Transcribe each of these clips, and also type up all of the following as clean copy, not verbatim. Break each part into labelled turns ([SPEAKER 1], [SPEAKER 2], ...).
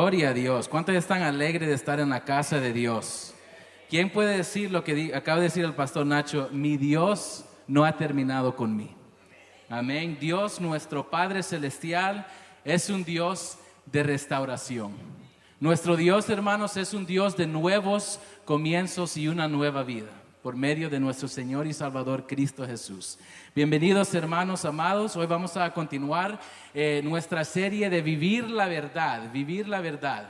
[SPEAKER 1] Gloria a Dios. ¿Cuántos están alegres de estar en la casa de Dios? ¿Quién puede decir lo que acaba de decir el pastor Nacho? Mi Dios no ha terminado con mí. Amén. Dios, nuestro Padre Celestial, es un Dios de restauración. Nuestro Dios, hermanos, es un Dios de nuevos comienzos y una nueva vida, por medio de nuestro Señor y Salvador Cristo Jesús. Bienvenidos, hermanos amados. Hoy vamos a continuar nuestra serie de vivir la verdad, vivir la verdad.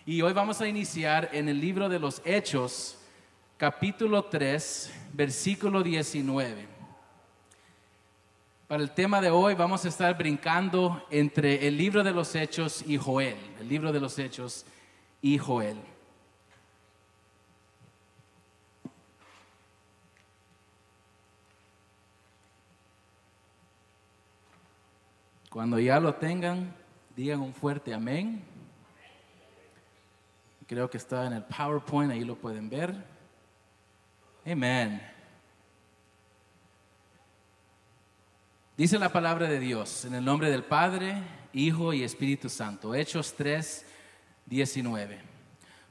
[SPEAKER 1] Y hoy vamos a iniciar en el libro de los Hechos, capítulo 3, versículo 19. Para el tema de hoy vamos a estar brincando entre el libro de los Hechos y Joel, el libro de los Hechos y Joel. Cuando ya lo tengan, digan un fuerte amén. Creo que está en el PowerPoint, ahí lo pueden ver. Amén. Dice la palabra de Dios, en el nombre del Padre, Hijo y Espíritu Santo. Hechos 3, 19.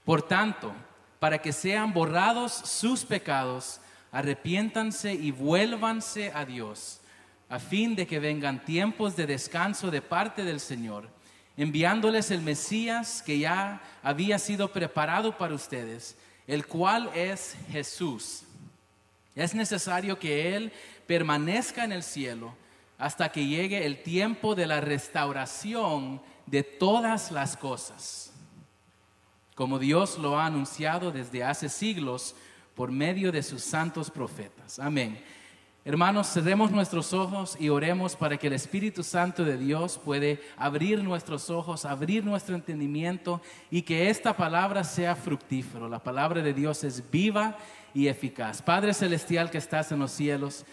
[SPEAKER 1] Por tanto, para que sean borrados sus pecados, arrepiéntanse y vuélvanse a Dios, a fin de que vengan tiempos de descanso de parte del Señor, enviándoles el Mesías que ya había sido preparado para ustedes, el cual es Jesús. Es necesario que Él permanezca en el cielo hasta que llegue el tiempo de la restauración de todas las cosas, como Dios lo ha anunciado desde hace siglos por medio de sus santos profetas. Amén. Hermanos, cerremos nuestros ojos y oremos para que el Espíritu Santo de Dios puede abrir nuestros ojos, abrir nuestro entendimiento y que esta palabra sea fructífera. La palabra de Dios es viva y eficaz. Padre Celestial que estás en los cielos,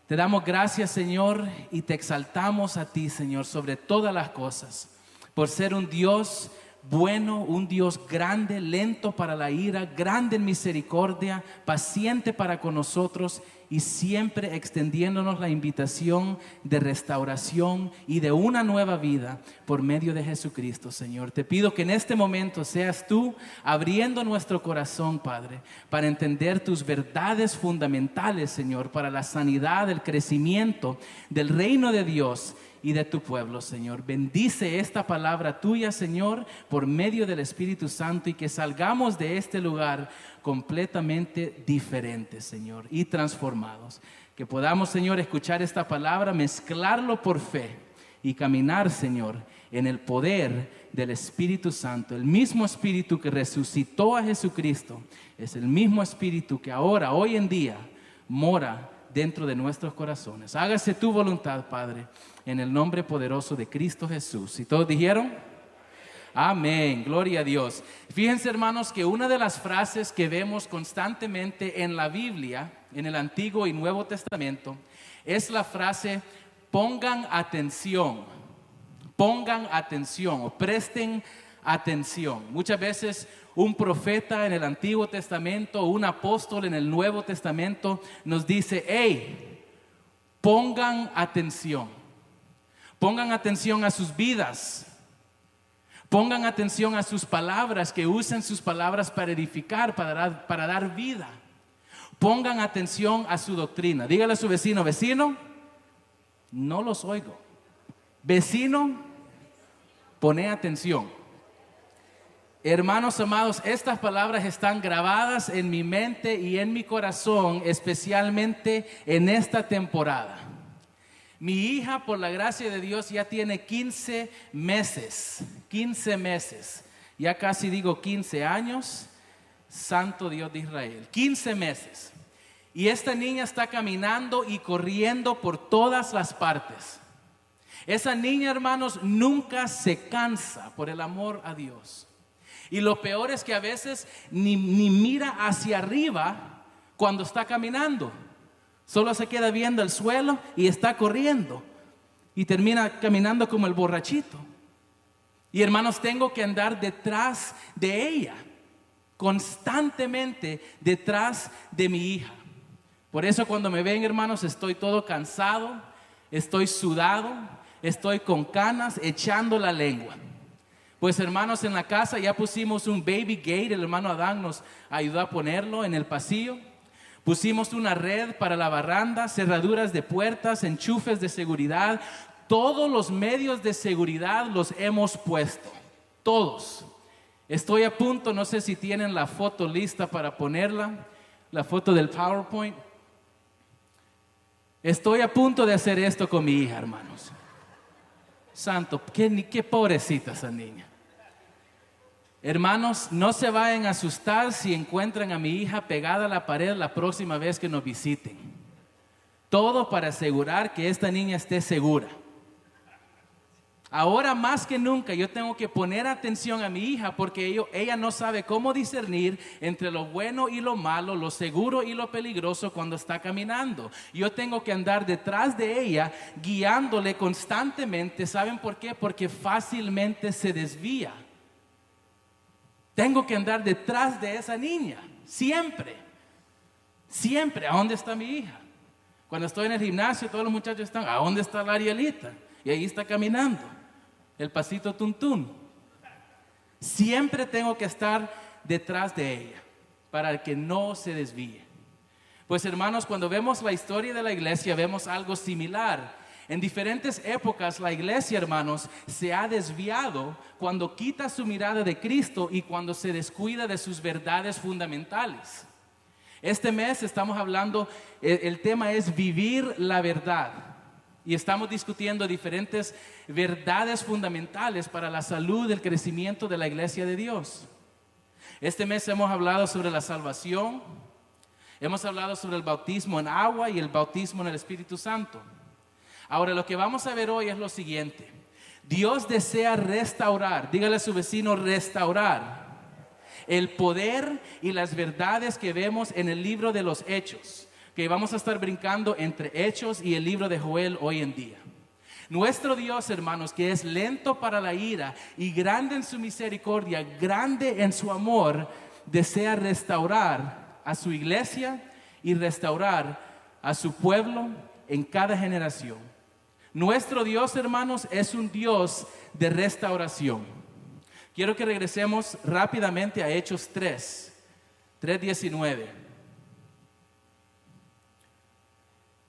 [SPEAKER 1] te damos gracias, Señor, y te exaltamos a ti, Señor, sobre todas las cosas, por ser un Dios bueno, un Dios grande, lento para la ira, grande en misericordia, paciente para con nosotros y siempre extendiéndonos la invitación de restauración y de una nueva vida por medio de Jesucristo, Señor. Te pido que en este momento seas tú abriendo nuestro corazón, Padre, para entender tus verdades fundamentales, Señor, para la sanidad, el crecimiento del reino de Dios y de tu pueblo, Señor. Bendice esta palabra tuya, Señor, por medio del Espíritu Santo y que salgamos de este lugar completamente diferentes, Señor, y transformados. Que podamos, Señor, escuchar esta palabra, mezclarlo por fe y caminar, Señor, en el poder del Espíritu Santo. El mismo Espíritu que resucitó a Jesucristo es el mismo Espíritu que ahora, hoy en día, mora dentro de nuestros corazones. Hágase tu voluntad, Padre, en el nombre poderoso de Cristo Jesús. ¿Y todos dijeron? Amén, gloria a Dios. Fíjense, hermanos, que una de las frases que vemos constantemente en la Biblia, en el Antiguo y Nuevo Testamento, es la frase pongan atención o presten atención. Muchas veces un profeta en el Antiguo Testamento o un apóstol en el Nuevo Testamento nos dice, hey, pongan atención a sus vidas. Pongan atención a sus palabras, que usen sus palabras para edificar, para dar vida. Pongan atención a su doctrina. Dígale a su vecino, vecino, no los oigo. Vecino, pone atención. Hermanos amados, estas palabras están grabadas en mi mente y en mi corazón, especialmente en esta temporada. Mi hija, por la gracia de Dios, ya tiene 15 meses, ya casi digo 15 años, santo Dios de Israel, 15 meses. Y esta niña está caminando y corriendo por todas las partes. Esa niña, hermanos, nunca se cansa por el amor a Dios. Y lo peor es que a veces ni mira hacia arriba cuando está caminando. Solo se queda viendo el suelo y está corriendo. Y termina caminando como el borrachito. Y hermanos, tengo que andar detrás de ella. Constantemente detrás de mi hija. Por eso cuando me ven, hermanos, estoy todo cansado. Estoy sudado. Estoy con canas echando la lengua. Pues hermanos, en la casa ya pusimos un baby gate, el hermano Adán nos ayudó a ponerlo en el pasillo. Pusimos una red para la baranda, cerraduras de puertas, enchufes de seguridad. Todos los medios de seguridad los hemos puesto, todos. Estoy a punto, no sé si tienen la foto lista para ponerla, la foto del PowerPoint. Estoy a punto de hacer esto con mi hija, hermanos. Santo, qué pobrecita esa niña. Hermanos, no se vayan a asustar si encuentran a mi hija pegada a la pared la próxima vez que nos visiten. Todo para asegurar que esta niña esté segura. Ahora más que nunca yo tengo que poner atención a mi hija porque ella no sabe cómo discernir entre lo bueno y lo malo, lo seguro y lo peligroso cuando está caminando. Yo tengo que andar detrás de ella, guiándole constantemente. ¿Saben por qué? Porque fácilmente se desvía. Tengo que andar detrás de esa niña, siempre. Siempre. ¿A dónde está mi hija? Cuando estoy en el gimnasio, todos los muchachos están, ¿a dónde está la Arielita? Y ahí está caminando, el pasito tuntún. Siempre tengo que estar detrás de ella, para que no se desvíe. Pues hermanos, cuando vemos la historia de la iglesia, vemos algo similar. En diferentes épocas la iglesia, hermanos, se ha desviado cuando quita su mirada de Cristo y cuando se descuida de sus verdades fundamentales. Este mes estamos hablando, el tema es vivir la verdad. Y estamos discutiendo diferentes verdades fundamentales para la salud y el crecimiento de la iglesia de Dios. Este mes hemos hablado sobre la salvación, hemos hablado sobre el bautismo en agua y el bautismo en el Espíritu Santo. Ahora lo que vamos a ver hoy es lo siguiente. Dios desea restaurar, dígale a su vecino restaurar, el poder y las verdades que vemos en el libro de los Hechos, que vamos a estar brincando entre Hechos y el libro de Joel hoy en día. Nuestro Dios, hermanos, que es lento para la ira y grande en su misericordia, grande en su amor, desea restaurar a su iglesia y restaurar a su pueblo en cada generación. Nuestro Dios, hermanos, es un Dios de restauración. Quiero que regresemos rápidamente a Hechos 3:19.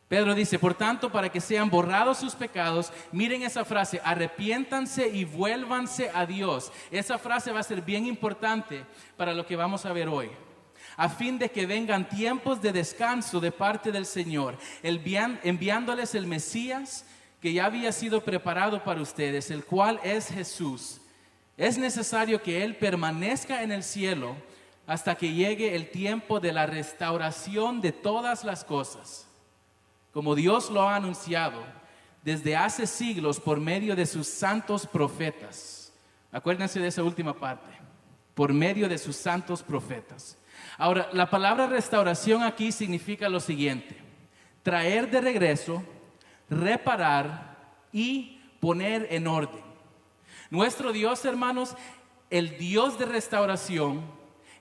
[SPEAKER 1] Pedro dice, por tanto, para que sean borrados sus pecados, miren esa frase, arrepiéntanse y vuélvanse a Dios. Esa frase va a ser bien importante para lo que vamos a ver hoy. A fin de que vengan tiempos de descanso de parte del Señor, enviándoles el Mesías que ya había sido preparado para ustedes, el cual es Jesús. Es necesario que Él permanezca en el cielo hasta que llegue el tiempo de la restauración de todas las cosas, como Dios lo ha anunciado desde hace siglos por medio de sus santos profetas. Acuérdense de esa última parte, por medio de sus santos profetas. Ahora, la palabra restauración aquí significa lo siguiente: traer de regreso, reparar y poner en orden. Nuestro Dios, hermanos, el Dios de restauración,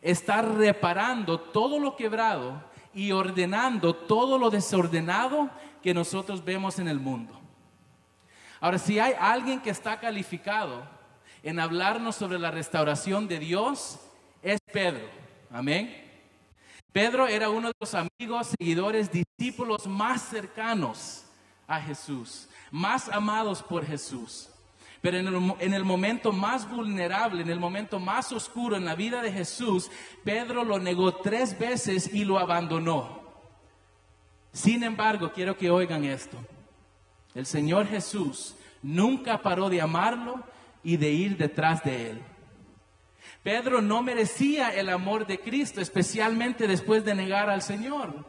[SPEAKER 1] está reparando todo lo quebrado y ordenando todo lo desordenado que nosotros vemos en el mundo. Ahora, si hay alguien que está calificado en hablarnos sobre la restauración de Dios, es Pedro. Amén. Pedro era uno de los amigos, seguidores, discípulos más cercanos a Jesús, más amados por Jesús. Pero en el momento más vulnerable, en el momento más oscuro en la vida de Jesús, Pedro lo negó 3 veces y lo abandonó. Sin embargo, quiero que oigan esto: el Señor Jesús nunca paró de amarlo y de ir detrás de él. Pedro no merecía el amor de Cristo, especialmente después de negar al Señor.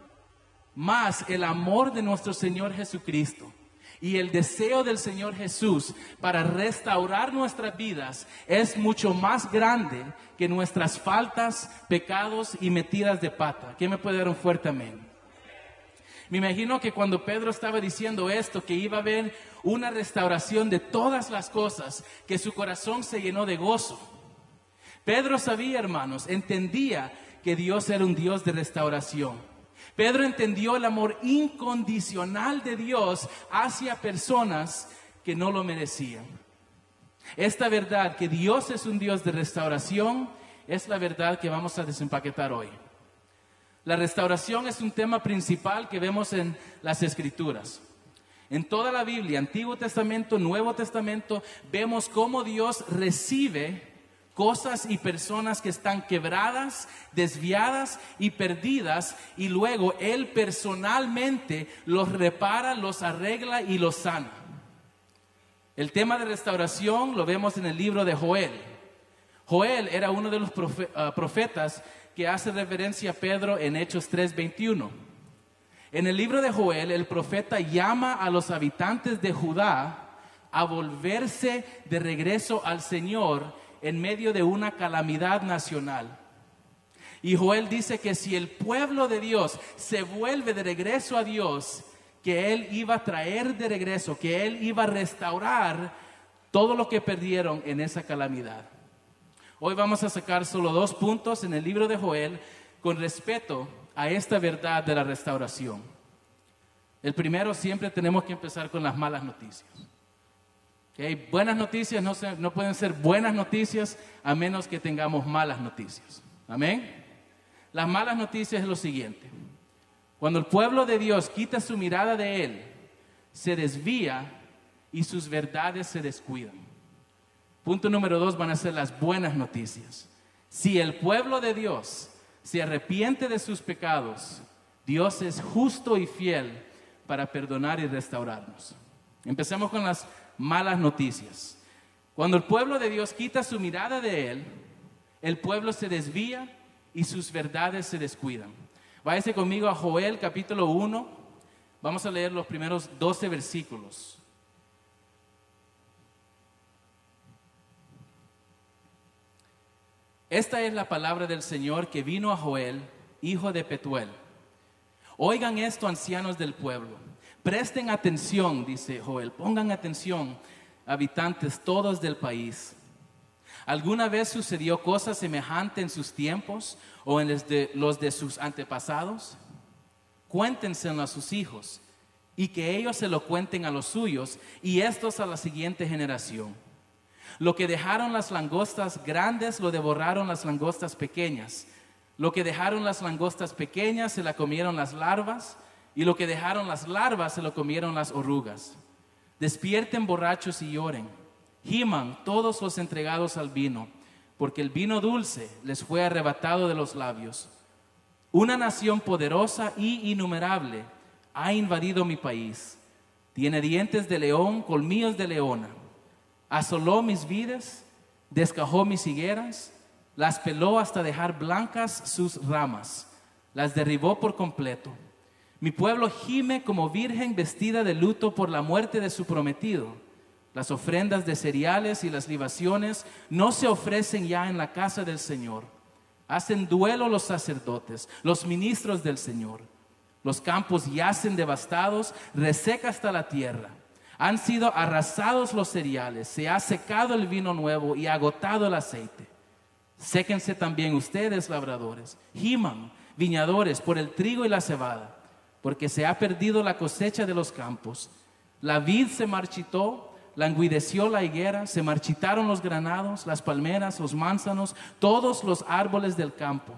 [SPEAKER 1] Más el amor de nuestro Señor Jesucristo y el deseo del Señor Jesús para restaurar nuestras vidas es mucho más grande que nuestras faltas, pecados y metidas de pata. ¿Quién me puede dar un fuerte amén? Me imagino que cuando Pedro estaba diciendo esto, que iba a haber una restauración de todas las cosas, que su corazón se llenó de gozo. Pedro sabía, hermanos, entendía que Dios era un Dios de restauración. Pedro entendió el amor incondicional de Dios hacia personas que no lo merecían. Esta verdad que Dios es un Dios de restauración es la verdad que vamos a desempaquetar hoy. La restauración es un tema principal que vemos en las Escrituras. En toda la Biblia, Antiguo Testamento, Nuevo Testamento, vemos cómo Dios recibe cosas y personas que están quebradas, desviadas y perdidas, y luego Él personalmente los repara, los arregla y los sana. El tema de restauración lo vemos en el libro de Joel. Joel era uno de los profetas que hace referencia a Pedro en Hechos 3:21. En el libro de Joel, el profeta llama a los habitantes de Judá a volverse de regreso al Señor en medio de una calamidad nacional. Y Joel dice que si el pueblo de Dios se vuelve de regreso a Dios, que Él iba a traer de regreso, que Él iba a restaurar todo lo que perdieron en esa calamidad. Hoy vamos a sacar solo 2 puntos en el libro de Joel con respecto a esta verdad de la restauración. El primero, siempre tenemos que empezar con las malas noticias. ¿Okay? Buenas noticias no pueden ser buenas noticias a menos que tengamos malas noticias. Amén. Las malas noticias es lo siguiente: cuando el pueblo de Dios quita su mirada de Él, se desvía y sus verdades se descuidan. Punto número 2 van a ser las buenas noticias. Si el pueblo de Dios se arrepiente de sus pecados, Dios es justo y fiel para perdonar y restaurarnos. Empecemos con las malas noticias. Cuando el pueblo de Dios quita su mirada de Él, el pueblo se desvía y sus verdades se descuidan. Váyase conmigo a Joel capítulo 1. Vamos a leer los primeros 12 versículos. Esta es la palabra del Señor que vino a Joel, hijo de Petuel. Oigan esto, ancianos del pueblo. Presten atención, dice Joel. Pongan atención, habitantes todos del país. ¿Alguna vez sucedió cosa semejante en sus tiempos o en los de sus antepasados? Cuéntenselo a sus hijos y que ellos se lo cuenten a los suyos y estos a la siguiente generación. Lo que dejaron las langostas grandes lo devoraron las langostas pequeñas. Lo que dejaron las langostas pequeñas se la comieron las larvas, y lo que dejaron las larvas se lo comieron las orugas. Despierten borrachos y lloren. Giman todos los entregados al vino, porque el vino dulce les fue arrebatado de los labios. Una nación poderosa y innumerable ha invadido mi país. Tiene dientes de león, colmillos de leona. Asoló mis vides, descajó mis higueras, las peló hasta dejar blancas sus ramas, las derribó por completo. Mi pueblo gime como virgen vestida de luto por la muerte de su prometido. Las ofrendas de cereales y las libaciones no se ofrecen ya en la casa del Señor. Hacen duelo los sacerdotes, los ministros del Señor. Los campos yacen devastados, reseca hasta la tierra. Han sido arrasados los cereales, se ha secado el vino nuevo y agotado el aceite. Séquense también ustedes, labradores, giman, viñadores, por el trigo y la cebada, porque se ha perdido la cosecha de los campos. La vid se marchitó, languideció la higuera, se marchitaron los granados, las palmeras, los manzanos, todos los árboles del campo,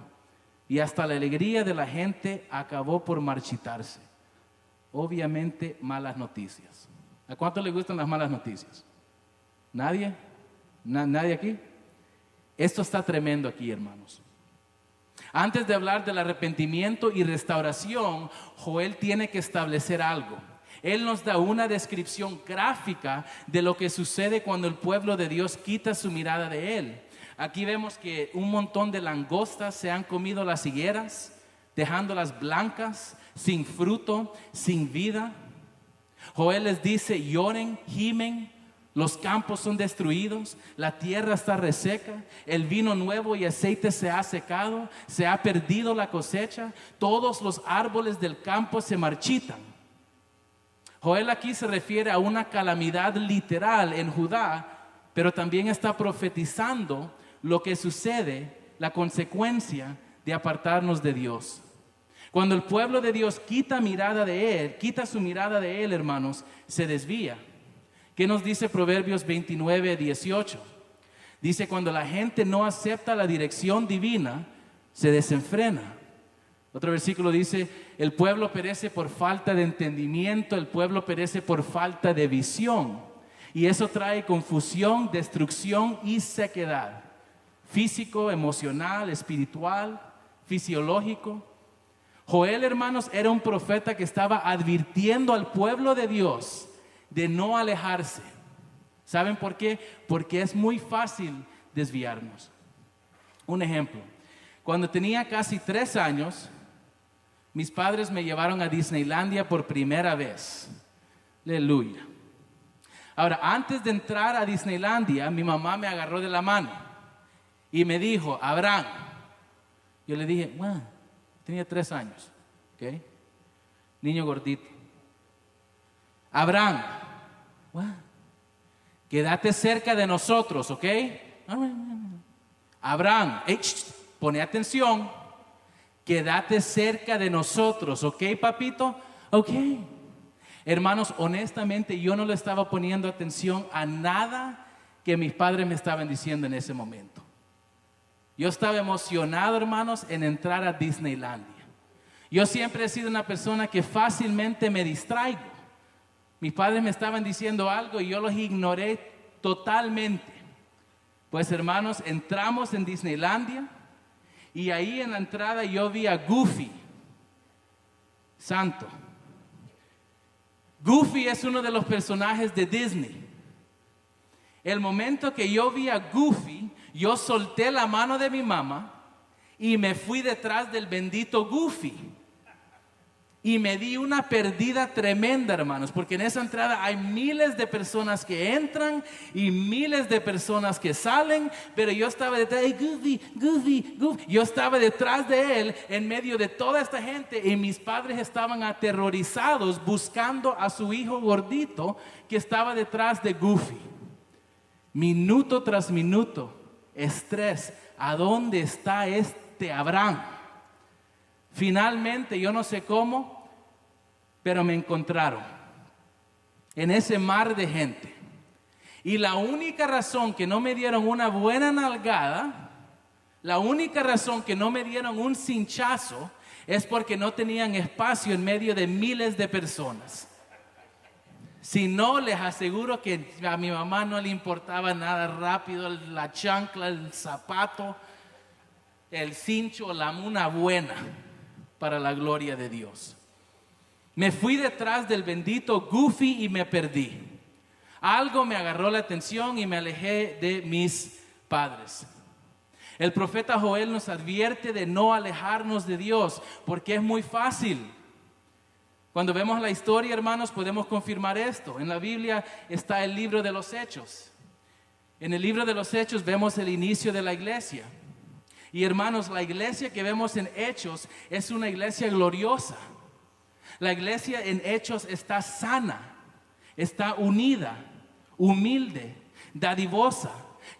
[SPEAKER 1] y hasta la alegría de la gente acabó por marchitarse. Obviamente, malas noticias. ¿A cuánto le gustan las malas noticias? ¿Nadie? ¿Nadie aquí? Esto está tremendo aquí, hermanos. Antes de hablar del arrepentimiento y restauración, Joel tiene que establecer algo. Él nos da una descripción gráfica de lo que sucede cuando el pueblo de Dios quita su mirada de Él. Aquí vemos que un montón de langostas se han comido las higueras, dejándolas blancas, sin fruto, sin vida. Joel les dice: lloren, gimen, los campos son destruidos, la tierra está reseca, el vino nuevo y aceite se ha secado, se ha perdido la cosecha, todos los árboles del campo se marchitan. Joel aquí se refiere a una calamidad literal en Judá, pero también está profetizando lo que sucede, la consecuencia de apartarnos de Dios. Cuando el pueblo de Dios quita su mirada de Él, hermanos, se desvía. ¿Qué nos dice Proverbios 29:18? Dice, cuando la gente no acepta la dirección divina, se desenfrena. Otro versículo dice, el pueblo perece por falta de entendimiento, el pueblo perece por falta de visión. Y eso trae confusión, destrucción y sequedad. Físico, emocional, espiritual, fisiológico. Joel, hermanos, era un profeta que estaba advirtiendo al pueblo de Dios de no alejarse. ¿Saben por qué? Porque es muy fácil desviarnos. Un ejemplo, cuando tenía casi 3 años, mis padres me llevaron a Disneylandia por primera vez. Aleluya. Ahora, antes de entrar a Disneylandia, mi mamá me agarró de la mano y me dijo, Abraham. Yo le dije, bueno, tenía 3 años, ¿ok? Niño gordito. Abraham, bueno, quédate cerca de nosotros, ¿ok? Abraham, pone atención. Quédate cerca de nosotros, ¿ok, papito? Ok. Hermanos, honestamente yo no le estaba poniendo atención a nada que mis padres me estaban diciendo en ese momento. Yo estaba emocionado, hermanos, en entrar a Disneylandia. Yo siempre he sido una persona que fácilmente me distraigo. Mis padres me estaban diciendo algo y yo los ignoré totalmente. Pues, hermanos, entramos en Disneylandia. Y ahí en la entrada yo vi a Goofy, santo. Goofy es uno de los personajes de Disney. El momento que yo vi a Goofy, yo solté la mano de mi mamá y me fui detrás del bendito Goofy. Y me di una perdida tremenda, hermanos, porque en esa entrada hay miles de personas que entran y miles de personas que salen, pero yo estaba detrás de Goofy, Goofy, Goofy. Yo estaba detrás de él en medio de toda esta gente y mis padres estaban aterrorizados buscando a su hijo gordito que estaba detrás de Goofy. Minuto tras minuto, estrés. ¿A dónde está este Abraham? Finalmente, yo no sé cómo, pero me encontraron en ese mar de gente. Y la única razón que no me dieron una buena nalgada, la única razón que no me dieron un cinchazo, es porque no tenían espacio en medio de miles de personas. Si no, les aseguro que a mi mamá no le importaba nada rápido, la chancla, el zapato, el cincho, una buena. Para la gloria de Dios. Me fui detrás del bendito Goofy y me perdí. Algo me agarró la atención y me alejé de mis padres. El profeta Joel nos advierte de no alejarnos de Dios porque es muy fácil. Cuando vemos la historia, hermanos, podemos confirmar esto. En la Biblia está el libro de los Hechos. En el libro de los Hechos vemos el inicio de la iglesia. Y hermanos, la iglesia que vemos en Hechos es una iglesia gloriosa. La iglesia en Hechos está sana, está unida, humilde, dadivosa,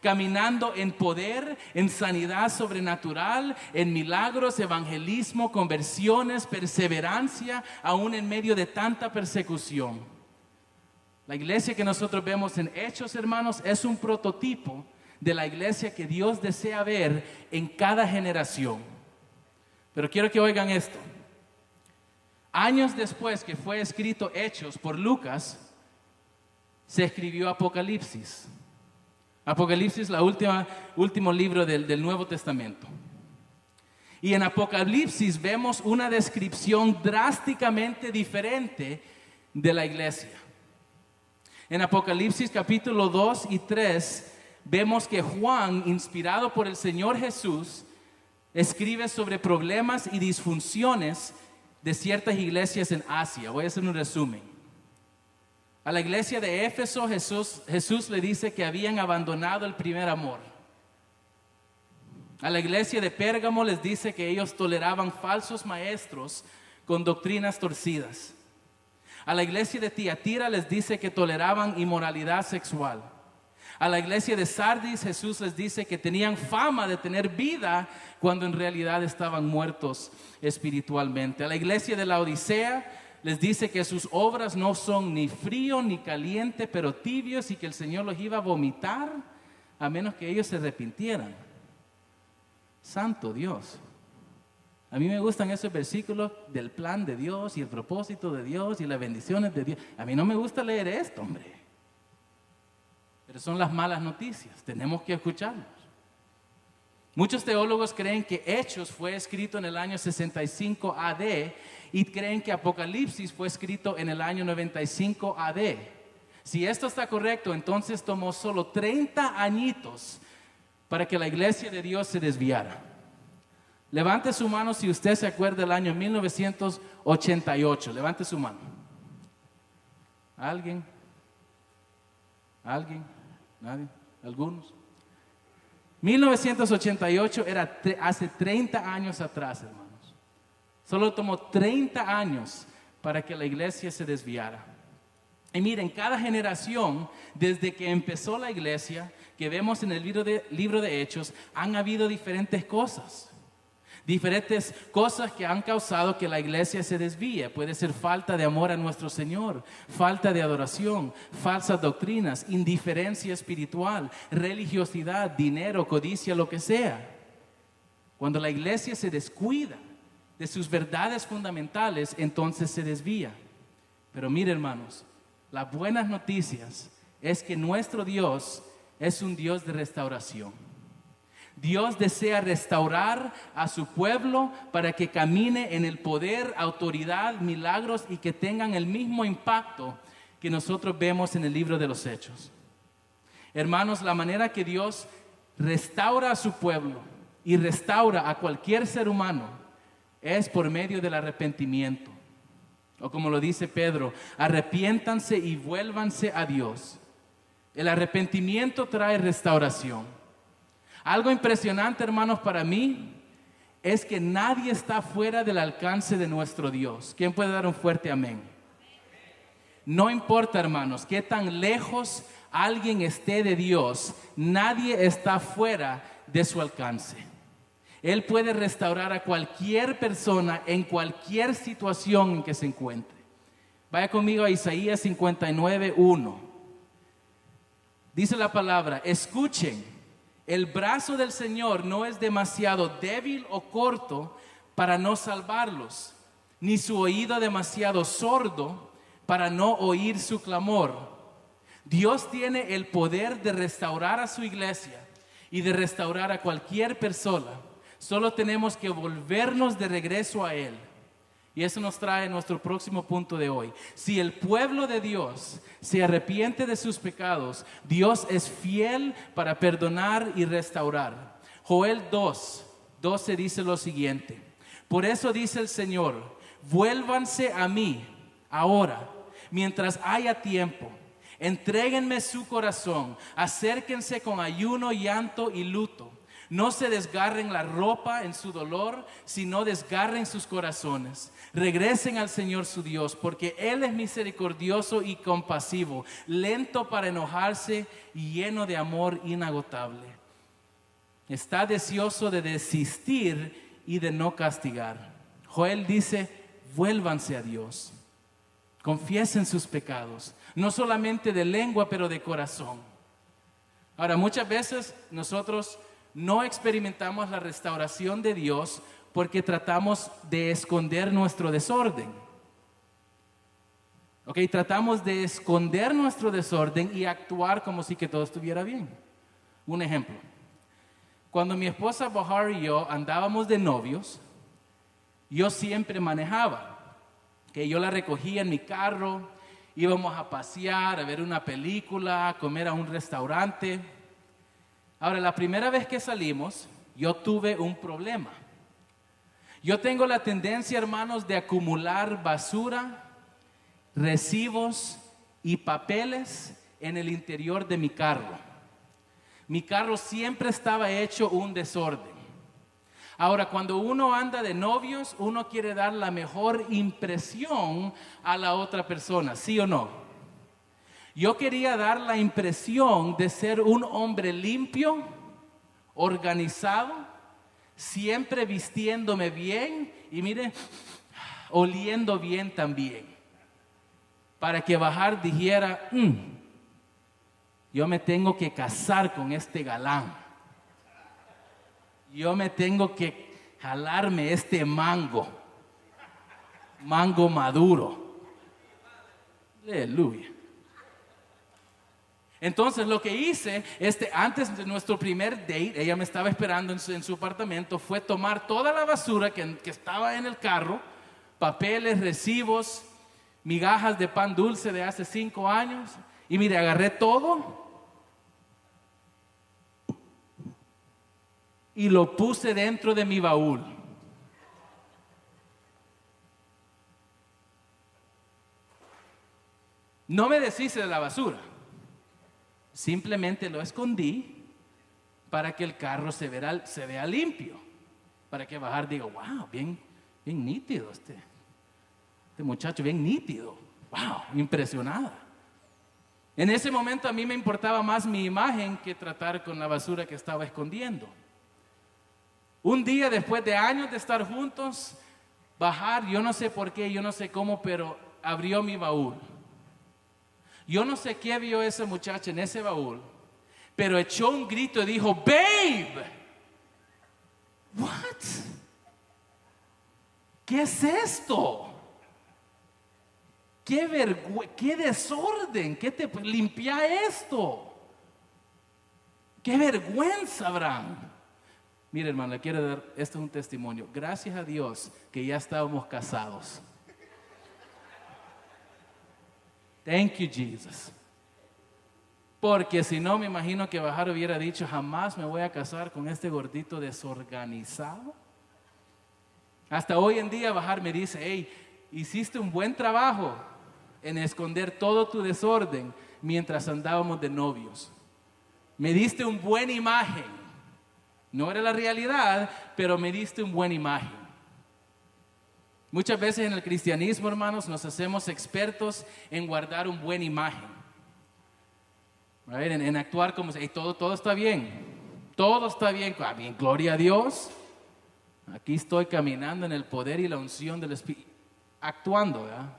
[SPEAKER 1] caminando en poder, en sanidad sobrenatural, en milagros, evangelismo, conversiones, perseverancia, aún en medio de tanta persecución. La iglesia que nosotros vemos en Hechos, hermanos, es un prototipo de la iglesia que Dios desea ver en cada generación. Pero quiero que oigan esto. Años después que fue escrito Hechos por Lucas, se escribió Apocalipsis. Apocalipsis, la último libro del Nuevo Testamento. Y en Apocalipsis vemos una descripción drásticamente diferente de la iglesia. En Apocalipsis capítulo 2 y 3 vemos que Juan, inspirado por el Señor Jesús, escribe sobre problemas y disfunciones de ciertas iglesias en Asia. Voy a hacer un resumen. A la iglesia de Éfeso, Jesús le dice que habían abandonado el primer amor. A la iglesia de Pérgamo les dice que ellos toleraban falsos maestros con doctrinas torcidas. A la iglesia de Tiatira les dice que toleraban inmoralidad sexual. A la iglesia de Sardis, Jesús les dice que tenían fama de tener vida cuando en realidad estaban muertos espiritualmente. A la iglesia de la Odisea, les dice que sus obras no son ni frío ni caliente, pero tibios, y que el Señor los iba a vomitar a menos que ellos se arrepintieran. Santo Dios. A mí me gustan esos versículos del plan de Dios y el propósito de Dios y las bendiciones de Dios. A mí no me gusta leer esto, hombre. Pero son las malas noticias, tenemos que escucharlos. Muchos teólogos creen que Hechos fue escrito en el año 65 AD y creen que Apocalipsis fue escrito en el año 95 AD. Si esto está correcto, entonces tomó solo 30 añitos para que la iglesia de Dios se desviara. Levante su mano si usted se acuerda del año 1988. Levante su mano. ¿Alguien? ¿Alguien? ¿Nadie? ¿Algunos? 1988 era hace 30 años atrás, hermanos. Solo tomó 30 años para que la iglesia se desviara. Y miren, cada generación, desde que empezó la iglesia, que vemos en el libro de Hechos, han habido diferentes cosas que han causado que la iglesia se desvíe. Puede ser falta de amor a nuestro Señor, falta de adoración, falsas doctrinas, indiferencia espiritual, religiosidad, dinero, codicia, lo que sea. Cuando la iglesia se descuida de sus verdades fundamentales, entonces se desvía. Pero mire, hermanos, las buenas noticias es que nuestro Dios es un Dios de restauración. Dios desea restaurar a su pueblo para que camine en el poder, autoridad, milagros y que tengan el mismo impacto que nosotros vemos en el libro de los Hechos. Hermanos, la manera que Dios restaura a su pueblo y restaura a cualquier ser humano es por medio del arrepentimiento. O como lo dice Pedro, arrepiéntanse y vuélvanse a Dios. El arrepentimiento trae restauración. Algo impresionante, hermanos, para mí es que nadie está fuera del alcance de nuestro Dios. ¿Quién puede dar un fuerte amén? No importa, hermanos, qué tan lejos alguien esté de Dios, nadie está fuera de su alcance. Él puede restaurar a cualquier persona en cualquier situación en que se encuentre. Vaya conmigo a Isaías 59:1. Dice la palabra: escuchen. El brazo del Señor no es demasiado débil o corto para no salvarlos, ni su oído demasiado sordo para no oír su clamor. Dios tiene el poder de restaurar a su iglesia y de restaurar a cualquier persona. Solo tenemos que volvernos de regreso a Él. Y eso nos trae a nuestro próximo punto de hoy. Si el pueblo de Dios se arrepiente de sus pecados, Dios es fiel para perdonar y restaurar. Joel 2:12 dice lo siguiente: por eso dice el Señor, vuélvanse a mí ahora, mientras haya tiempo. Entréguenme su corazón, acérquense con ayuno, llanto y luto. No se desgarren la ropa en su dolor, sino desgarren sus corazones. Regresen al Señor su Dios, porque Él es misericordioso y compasivo, lento para enojarse y lleno de amor inagotable. Está deseoso de desistir y de no castigar. Joel dice: vuélvanse a Dios. Confiesen sus pecados, no solamente de lengua, pero de corazón. Ahora, muchas veces nosotros no experimentamos la restauración de Dios porque tratamos de esconder nuestro desorden. Tratamos de esconder nuestro desorden y actuar como si que todo estuviera bien. Un ejemplo: cuando mi esposa Bahar y yo andábamos de novios, yo siempre manejaba. Yo la recogía en mi carro, íbamos a pasear, a ver una película, a comer a un restaurante. Ahora, la primera vez que salimos, yo tuve un problema. Yo tengo la tendencia, hermanos, de acumular basura, recibos y papeles en el interior de mi carro. Mi carro siempre estaba hecho un desorden. Ahora, cuando uno anda de novios, uno quiere dar la mejor impresión a la otra persona, ¿sí o no? Yo quería dar la impresión de ser un hombre limpio, organizado, siempre vistiéndome bien y mire, oliendo bien también. para que Bahar dijera, yo me tengo que casar con este galán. Yo me tengo que jalarme este mango maduro. Aleluya. Entonces lo que hice, antes de nuestro primer date, ella me estaba esperando en su apartamento, fue tomar toda la basura que estaba en el carro, papeles, recibos, migajas de pan dulce de hace 5 años, y mire, agarré todo y lo puse dentro de mi baúl. No me deshice de la basura. Simplemente lo escondí para que el carro se vea limpio. Para que Bahar diga, wow, bien nítido este muchacho, bien nítido. Wow, impresionada. En ese momento a mí me importaba más mi imagen que tratar con la basura que estaba escondiendo. Un día, después de años de estar juntos, Bahar, yo no sé por qué, yo no sé cómo, pero abrió mi baúl. Yo no sé qué vio esa muchacha en ese baúl, pero echó un grito y dijo, babe, what? ¿Qué es esto? ¡Qué desorden! ¿Qué te limpia esto? ¡Qué vergüenza, Abraham! Mire, hermano, le quiero dar, esto es un testimonio. Gracias a Dios que ya estábamos casados. Thank you, Jesus. Porque si no, me imagino que Bahar hubiera dicho, jamás me voy a casar con este gordito desorganizado. Hasta hoy en día Bahar me dice, hey, hiciste un buen trabajo en esconder todo tu desorden mientras andábamos de novios. Me diste una buena imagen. No era la realidad, pero me diste una buena imagen. Muchas veces en el cristianismo, hermanos, nos hacemos expertos en guardar una buena imagen. Right? En actuar como si todo está bien. Todo está bien. Bien, gloria a Dios. Aquí estoy caminando en el poder y la unción del Espíritu. Actuando, ¿verdad?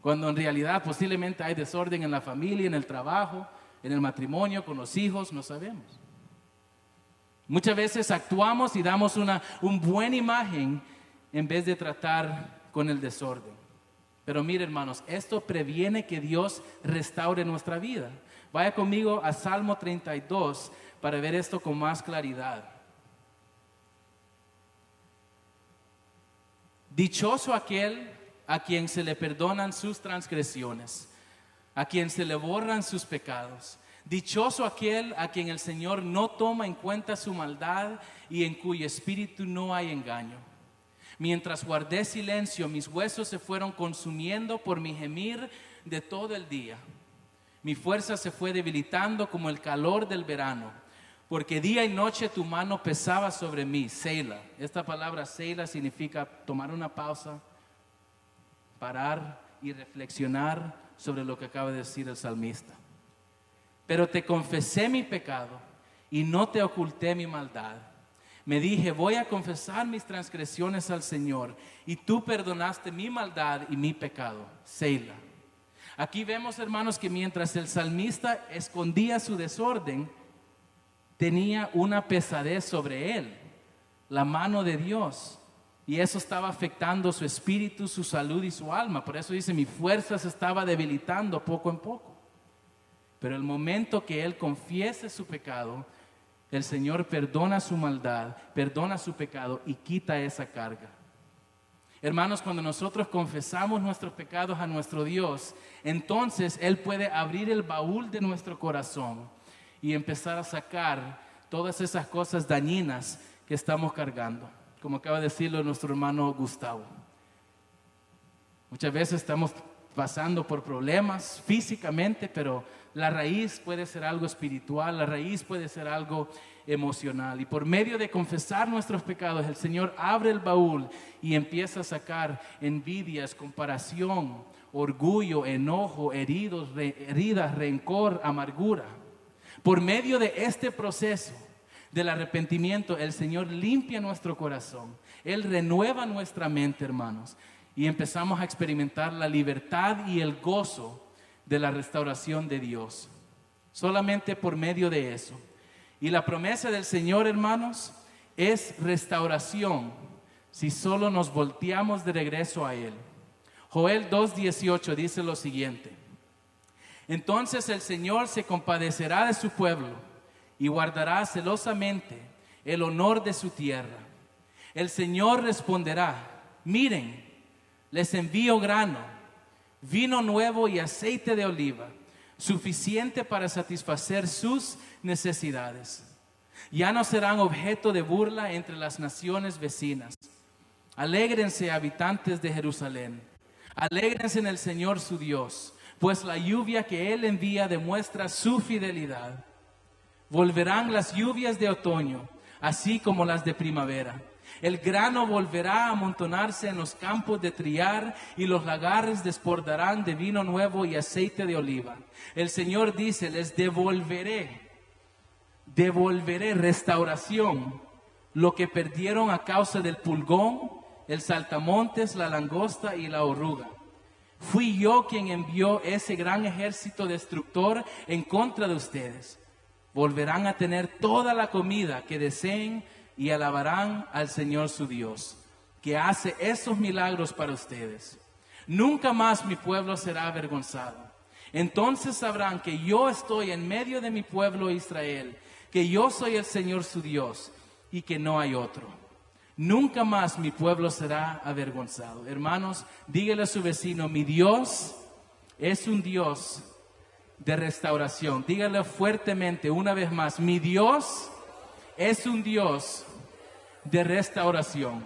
[SPEAKER 1] Cuando en realidad posiblemente hay desorden en la familia, en el trabajo, en el matrimonio, con los hijos, no sabemos. Muchas veces actuamos y damos una buena imagen en vez de tratar con el desorden. Pero mire, hermanos, esto previene que Dios restaure nuestra vida. Vaya conmigo a Salmo 32 para ver esto con más claridad. Dichoso aquel a quien se le perdonan sus transgresiones, a quien se le borran sus pecados. Dichoso aquel a quien el Señor no toma en cuenta su maldad y en cuyo espíritu no hay engaño. Mientras guardé silencio, mis huesos se fueron consumiendo por mi gemir de todo el día. Mi fuerza se fue debilitando como el calor del verano, porque día y noche tu mano pesaba sobre mí. Selah. Esta palabra Selah significa tomar una pausa, parar y reflexionar sobre lo que acaba de decir el salmista. Pero te confesé mi pecado y no te oculté mi maldad. Me dije, voy a confesar mis transgresiones al Señor, y tú perdonaste mi maldad y mi pecado. Selah. Aquí vemos, hermanos, que mientras el salmista escondía su desorden, tenía una pesadez sobre él, la mano de Dios, y eso estaba afectando su espíritu, su salud y su alma. Por eso dice, mi fuerza se estaba debilitando poco en poco. Pero el momento que él confiese su pecado, el Señor perdona su maldad, perdona su pecado y quita esa carga. Hermanos, cuando nosotros confesamos nuestros pecados a nuestro Dios, entonces Él puede abrir el baúl de nuestro corazón y empezar a sacar todas esas cosas dañinas que estamos cargando, como acaba de decirlo nuestro hermano Gustavo. Muchas veces estamos pasando por problemas físicamente, pero la raíz puede ser algo espiritual, la raíz puede ser algo emocional. Y por medio de confesar nuestros pecados, el Señor abre el baúl y empieza a sacar envidias, comparación, orgullo, enojo, heridas, rencor, amargura. Por medio de este proceso del arrepentimiento, el Señor limpia nuestro corazón. Él renueva nuestra mente, hermanos. y empezamos a experimentar la libertad y el gozo de la restauración de Dios. Solamente por medio de eso. Y la promesa del Señor, hermanos, es restauración si solo nos volteamos de regreso a Él. Joel 2:18 dice lo siguiente: entonces el Señor se compadecerá de su pueblo y guardará celosamente el honor de su tierra. El Señor responderá: miren, les envío grano, vino nuevo y aceite de oliva, suficiente para satisfacer sus necesidades. Ya no serán objeto de burla entre las naciones vecinas. Alégrense, habitantes de Jerusalén. Alégrense en el Señor su Dios, pues la lluvia que Él envía demuestra su fidelidad. Volverán las lluvias de otoño, así como las de primavera. El grano volverá a amontonarse en los campos de triar y los lagares desbordarán de vino nuevo y aceite de oliva. El Señor dice: les devolveré restauración, lo que perdieron a causa del pulgón, el saltamontes, la langosta y la oruga. Fui yo quien envió ese gran ejército destructor en contra de ustedes. Volverán a tener toda la comida que deseen y alabarán al Señor su Dios, que hace esos milagros para ustedes. Nunca más mi pueblo será avergonzado. Entonces sabrán que yo estoy en medio de mi pueblo Israel, que yo soy el Señor su Dios y que no hay otro. Nunca más mi pueblo será avergonzado. Hermanos, dígale a su vecino: mi Dios es un Dios de restauración. Dígale fuertemente una vez más: mi Dios es un Dios de restauración.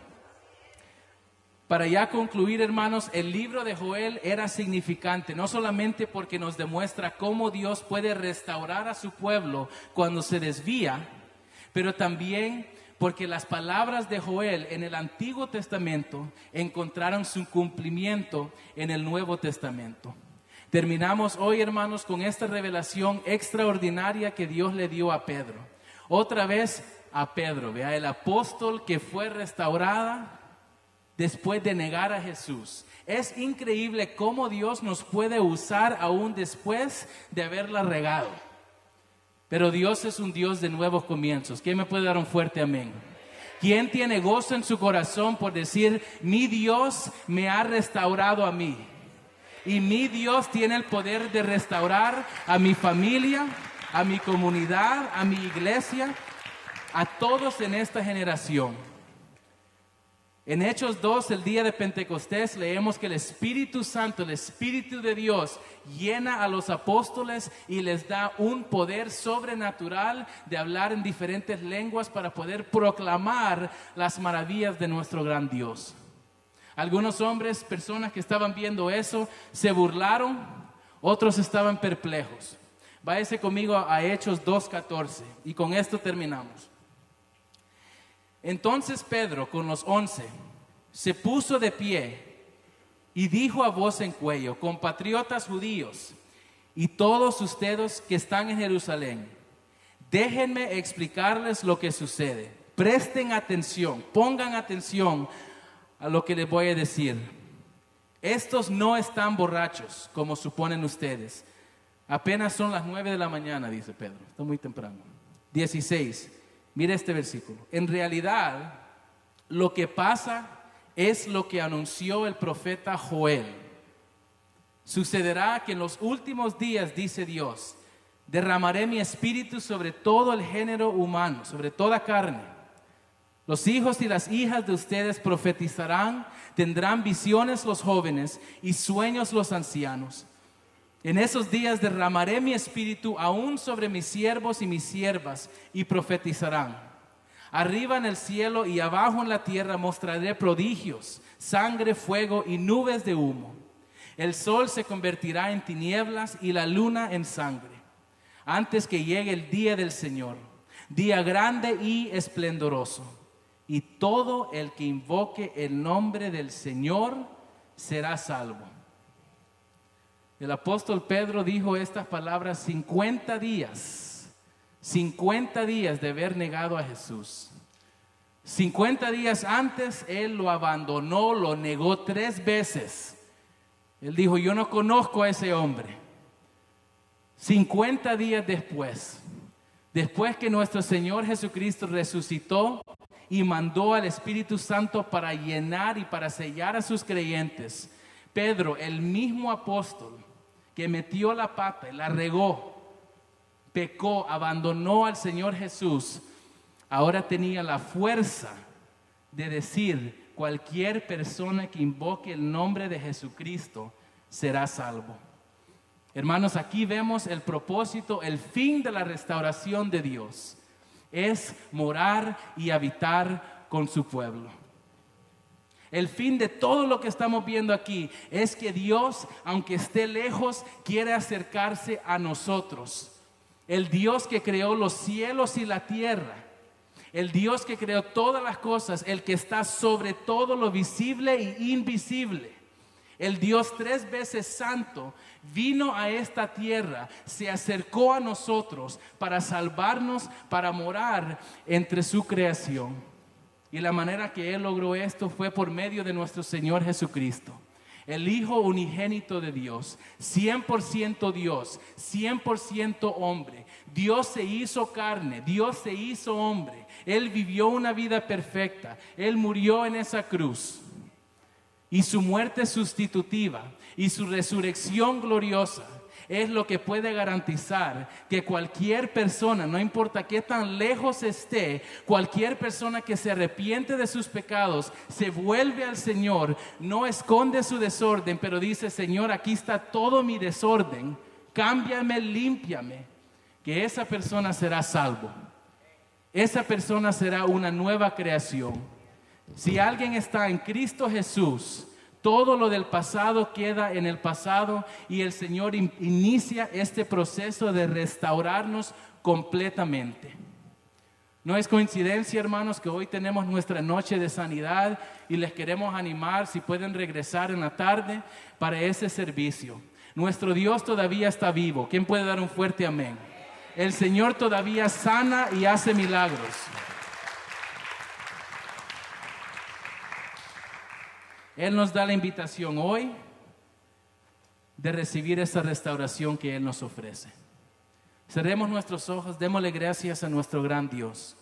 [SPEAKER 1] Para ya concluir, hermanos, el libro de Joel era significante, no solamente porque nos demuestra cómo Dios puede restaurar a su pueblo cuando se desvía, pero también porque las palabras de Joel en el Antiguo Testamento encontraron su cumplimiento en el Nuevo Testamento. Terminamos hoy, hermanos, con esta revelación extraordinaria que Dios le dio a Pedro. Otra vez a Pedro, vea, el apóstol que fue restaurada después de negar a Jesús. Es increíble cómo Dios nos puede usar aún después de haberla regado. Pero Dios es un Dios de nuevos comienzos. ¿Quién me puede dar un fuerte amén? ¿Quién tiene gozo en su corazón por decir: mi Dios me ha restaurado a mí? Y mi Dios tiene el poder de restaurar a mi familia, a mi comunidad, a mi iglesia, a todos en esta generación. En Hechos 2, el día de Pentecostés, leemos que el Espíritu Santo, el Espíritu de Dios, llena a los apóstoles y les da un poder sobrenatural de hablar en diferentes lenguas para poder proclamar las maravillas de nuestro gran Dios. Algunos hombres, personas que estaban viendo eso, se burlaron, otros estaban perplejos. Váyase conmigo a Hechos 2:14 y con esto terminamos. Entonces Pedro, con los 11, se puso de pie y dijo a voz en cuello: compatriotas judíos y todos ustedes que están en Jerusalén, déjenme explicarles lo que sucede. Presten atención, pongan atención a lo que les voy a decir. Estos no están borrachos, como suponen ustedes. Apenas son las 9 de la mañana, dice Pedro. Está muy temprano. 16. Mire este versículo. En realidad, lo que pasa es lo que anunció el profeta Joel. Sucederá que en los últimos días, dice Dios, derramaré mi espíritu sobre todo el género humano, sobre toda carne. Los hijos y las hijas de ustedes profetizarán, tendrán visiones los jóvenes y sueños los ancianos. En esos días derramaré mi espíritu aún sobre mis siervos y mis siervas y profetizarán. Arriba en el cielo y abajo en la tierra mostraré prodigios, sangre, fuego y nubes de humo. El sol se convertirá en tinieblas y la luna en sangre, antes que llegue el día del Señor, día grande y esplendoroso. Y todo el que invoque el nombre del Señor será salvo. El apóstol Pedro dijo estas palabras 50 días de haber negado a Jesús. 50 días antes, él lo abandonó, lo negó 3 veces. Él dijo, yo no conozco a ese hombre. 50 días después que nuestro Señor Jesucristo resucitó y mandó al Espíritu Santo para llenar y para sellar a sus creyentes, Pedro, el mismo apóstol que metió la pata y la regó, pecó, abandonó al Señor Jesús, ahora tenía la fuerza de decir, cualquier persona que invoque el nombre de Jesucristo será salvo. Hermanos, aquí vemos el propósito, el fin de la restauración de Dios. Es morar y habitar con su pueblo. El fin de todo lo que estamos viendo aquí es que Dios, aunque esté lejos, quiere acercarse a nosotros. El Dios que creó los cielos y la tierra, el Dios que creó todas las cosas, el que está sobre todo lo visible e invisible, el Dios 3 veces santo, vino a esta tierra, se acercó a nosotros para salvarnos, para morar entre su creación. Y la manera que Él logró esto fue por medio de nuestro Señor Jesucristo, el Hijo unigénito de Dios, 100% Dios, 100% hombre. Dios se hizo carne, Dios se hizo hombre. Él vivió una vida perfecta, Él murió en esa cruz. Y su muerte sustitutiva y su resurrección gloriosa es lo que puede garantizar que cualquier persona, no importa qué tan lejos esté, cualquier persona que se arrepiente de sus pecados, se vuelve al Señor, no esconde su desorden, pero dice, Señor, aquí está todo mi desorden, cámbiame, límpiame, que esa persona será salvo. Esa persona será una nueva creación. Si alguien está en Cristo Jesús, todo lo del pasado queda en el pasado y el Señor inicia este proceso de restaurarnos completamente. No es coincidencia, hermanos, que hoy tenemos nuestra noche de sanidad y les queremos animar, si pueden regresar en la tarde, para ese servicio. Nuestro Dios todavía está vivo. ¿Quién puede dar un fuerte amén? El Señor todavía sana y hace milagros. Él nos da la invitación hoy de recibir esa restauración que Él nos ofrece. Cerremos nuestros ojos, démosle gracias a nuestro gran Dios.